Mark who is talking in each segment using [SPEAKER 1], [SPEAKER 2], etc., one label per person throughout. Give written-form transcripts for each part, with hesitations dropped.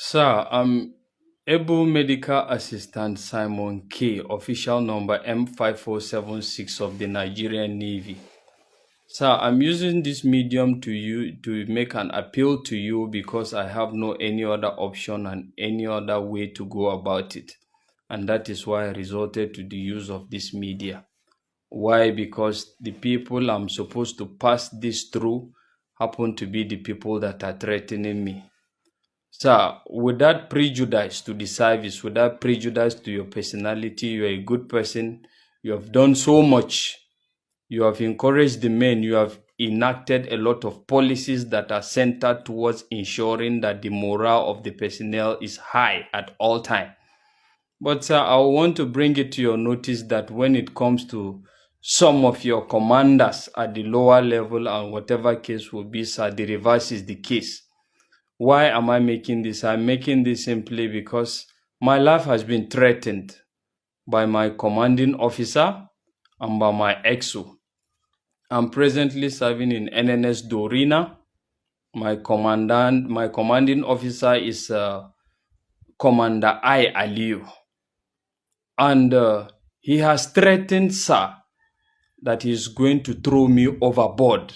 [SPEAKER 1] Sir, I'm able medical assistant Simon K, official number M5476 of the Nigerian Navy. Sir, I'm using this medium to make an appeal to you because I have no any other option and any other way to go about it. And that is why I resorted to the use of this media. Why? Because the people I'm supposed to pass this through happen to be the people that are threatening me. Sir, without prejudice to the service, without prejudice to your personality, you're a good person. You have done so much. You have encouraged the men. You have enacted a lot of policies that are centered towards ensuring that the morale of the personnel is high at all time. But sir, I want to bring it to your notice that when it comes to some of your commanders at the lower level and whatever case will be, sir, the reverse is the case. Why am I making this? I'm making this simply because my life has been threatened by my commanding officer and by my XO. I'm presently serving in NNS Dorina. My commanding officer is Commander I Aliu. And he has threatened, sir, that he's going to throw me overboard.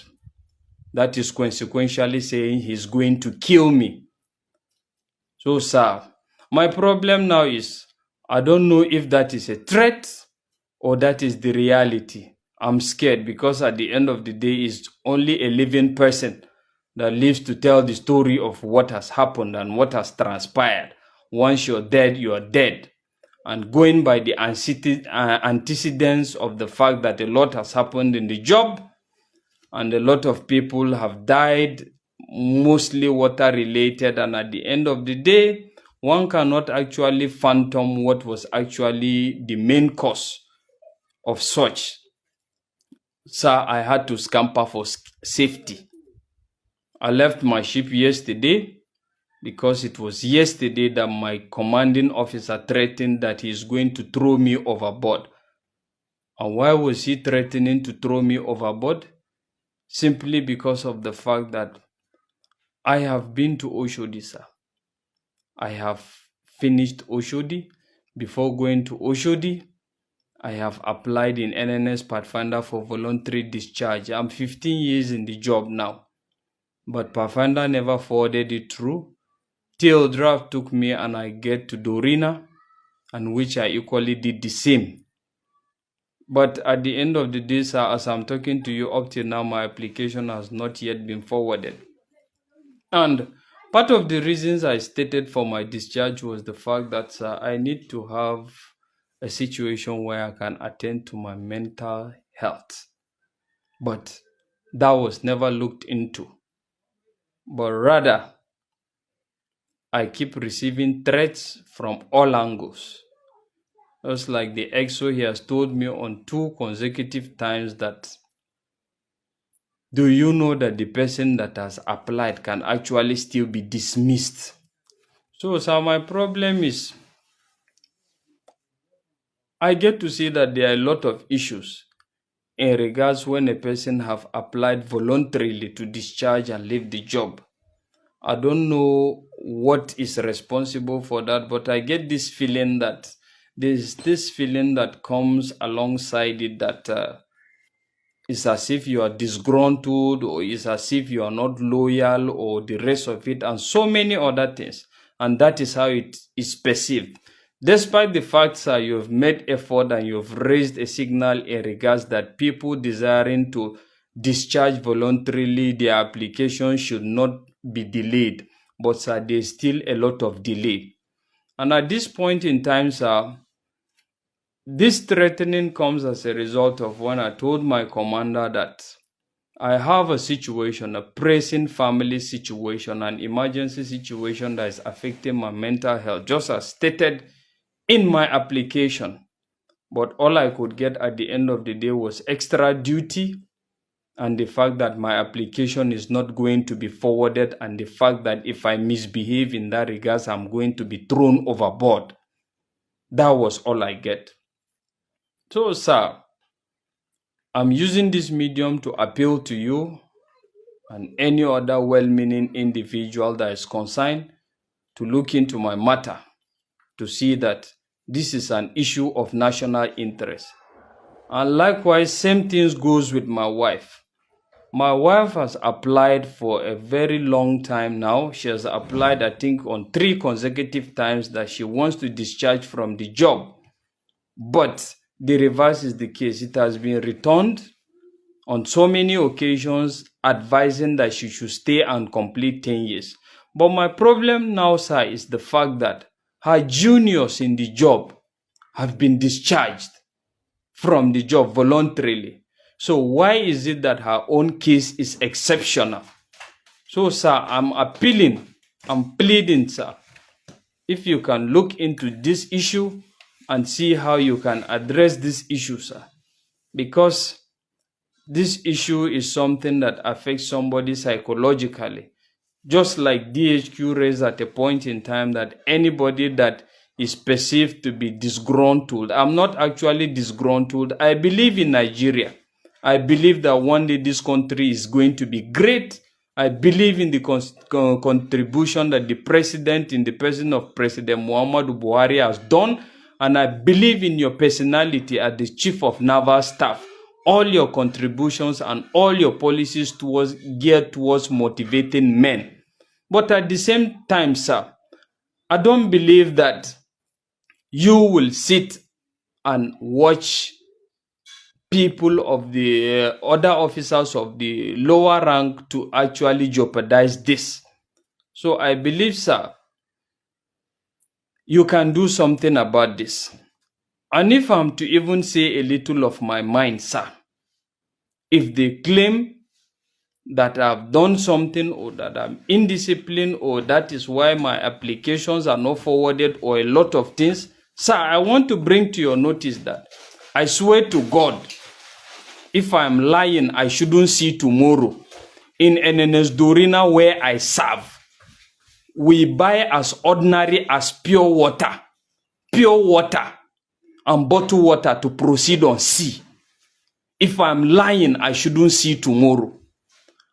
[SPEAKER 1] That is consequentially saying he's going to kill me. So, sir, my problem now is I don't know if that is a threat or that is the reality. I'm scared because at the end of the day, it's only a living person that lives to tell the story of what has happened and what has transpired. Once you're dead, you're dead. And going by the antecedents of the fact that a lot has happened in the job and a lot of people have died, mostly water related, and at the end of the day, one cannot actually fathom what was actually the main cause of such. Sir, I had to scamper for safety. I left my ship yesterday because it was yesterday that my commanding officer threatened that he is going to throw me overboard. And why was he threatening to throw me overboard? Simply because of the fact that I have been to Oshodi, sir. I have finished Oshodi. Before going to Oshodi, I have applied in NNS Pathfinder for voluntary discharge. I'm 15 years in the job now, but Pathfinder never forwarded it through. Till draft took me and I get to Dorina, and which I equally did the same. But at the end of the day, sir, as I'm talking to you up till now, my application has not yet been forwarded. And part of the reasons I stated for my discharge was the fact that I need to have a situation where I can attend to my mental health. But that was never looked into. But rather, I keep receiving threats from all angles. Just like the XO, he has told me on 2 consecutive times that, do you know that the person that has applied can actually still be dismissed? So, sir, my problem is I get to see that there are a lot of issues in regards when a person have applied voluntarily to discharge and leave the job. I don't know what is responsible for that, but I get this feeling that there's this feeling that comes alongside it that it's as if you are disgruntled, or it's as if you are not loyal, or the rest of it, and so many other things. And that is how it is perceived. Despite the fact that you have made effort and you have raised a signal in regards that people desiring to discharge voluntarily, their application should not be delayed. But sir, there's still a lot of delay. And at this point in time, sir, this threatening comes as a result of when I told my commander that I have a situation, a pressing family situation, an emergency situation that is affecting my mental health, just as stated in my application. But all I could get at the end of the day was extra duty and the fact that my application is not going to be forwarded, and the fact that if I misbehave in that regards, I'm going to be thrown overboard. That was all I get. So, sir, I'm using this medium to appeal to you and any other well-meaning individual that is concerned to look into my matter to see that this is an issue of national interest. And likewise, same things goes with my wife. My wife has applied for a very long time now. She has applied, I think, on 3 consecutive times that she wants to discharge from the job. But the reverse is the case. It has been returned on so many occasions, advising that she should stay and complete 10 years. But my problem now, sir, is the fact that her juniors in the job have been discharged from the job voluntarily. So why is it that her own case is exceptional? So, sir, I'm appealing, I'm pleading, sir, if you can look into this issue and see how you can address this issue, sir. Because this issue is something that affects somebody psychologically. Just like DHQ raised at a point in time that anybody that is perceived to be disgruntled. I'm not actually disgruntled. I believe in Nigeria. I believe that one day this country is going to be great. I believe in the contribution that the president, in the person of President Muhammadu Buhari, has done. And I believe in your personality as the chief of naval staff. All your contributions and all your policies geared towards motivating men. But at the same time, sir, I don't believe that you will sit and watch people of the other officers of the lower rank to actually jeopardize this. So I believe, sir, you can do something about this. And if I'm to even say a little of my mind, sir, if they claim that I've done something or that I'm indisciplined or that is why my applications are not forwarded or a lot of things, sir, I want to bring to your notice that I swear to God, if I'm lying, I shouldn't see tomorrow. In NNS Dorina where I serve, we buy as ordinary as pure water and bottled water to proceed on sea. If I'm lying, I shouldn't see tomorrow.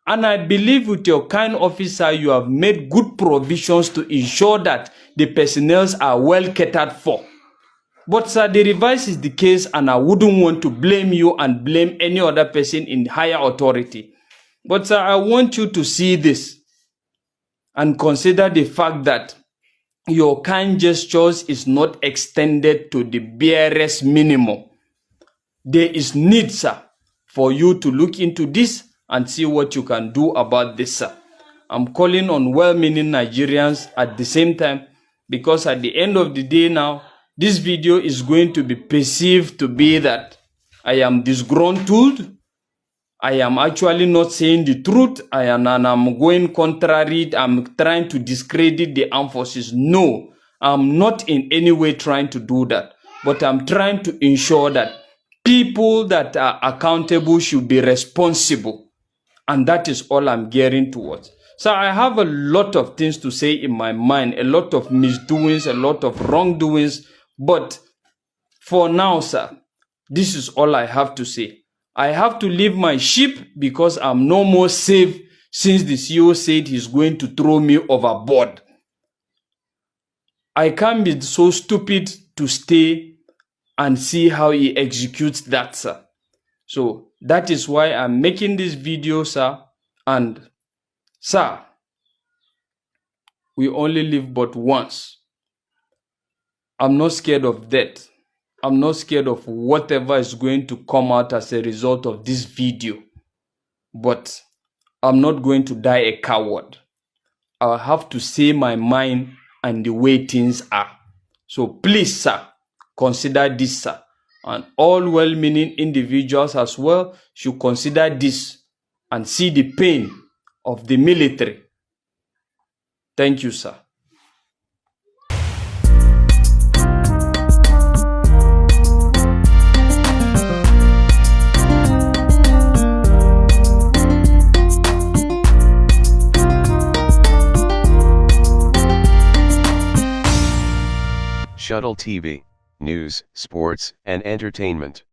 [SPEAKER 1] And I believe with your kind officer, you have made good provisions to ensure that the personnel are well catered for. But sir, the reverse is the case, and I wouldn't want to blame you and blame any other person in higher authority. But sir, I want you to see this and consider the fact that your kind gestures is not extended to the barest minimum. There is need, sir, for you to look into this and see what you can do about this, sir. I'm calling on well-meaning Nigerians at the same time, because at the end of the day now, this video is going to be perceived to be that I am disgruntled. I am actually not saying the truth. I'm going contrary. I'm trying to discredit the armed forces. No, I'm not in any way trying to do that. But I'm trying to ensure that people that are accountable should be responsible. And that is all I'm gearing towards. So I have a lot of things to say in my mind, a lot of misdoings, a lot of wrongdoings. But for now, sir, this is all I have to say. I have to leave my ship because I'm no more safe since the CEO said he's going to throw me overboard. I can't be so stupid to stay and see how he executes that, sir. So that is why I'm making this video, sir. And, sir, we only live but once. I'm not scared of death. I'm not scared of whatever is going to come out as a result of this video. But I'm not going to die a coward. I'll have to say my mind and the way things are. So please, sir, consider this, sir. And all well-meaning individuals as well should consider this and see the pain of the military. Thank you, sir.
[SPEAKER 2] Shuttle TV, news, sports, and entertainment.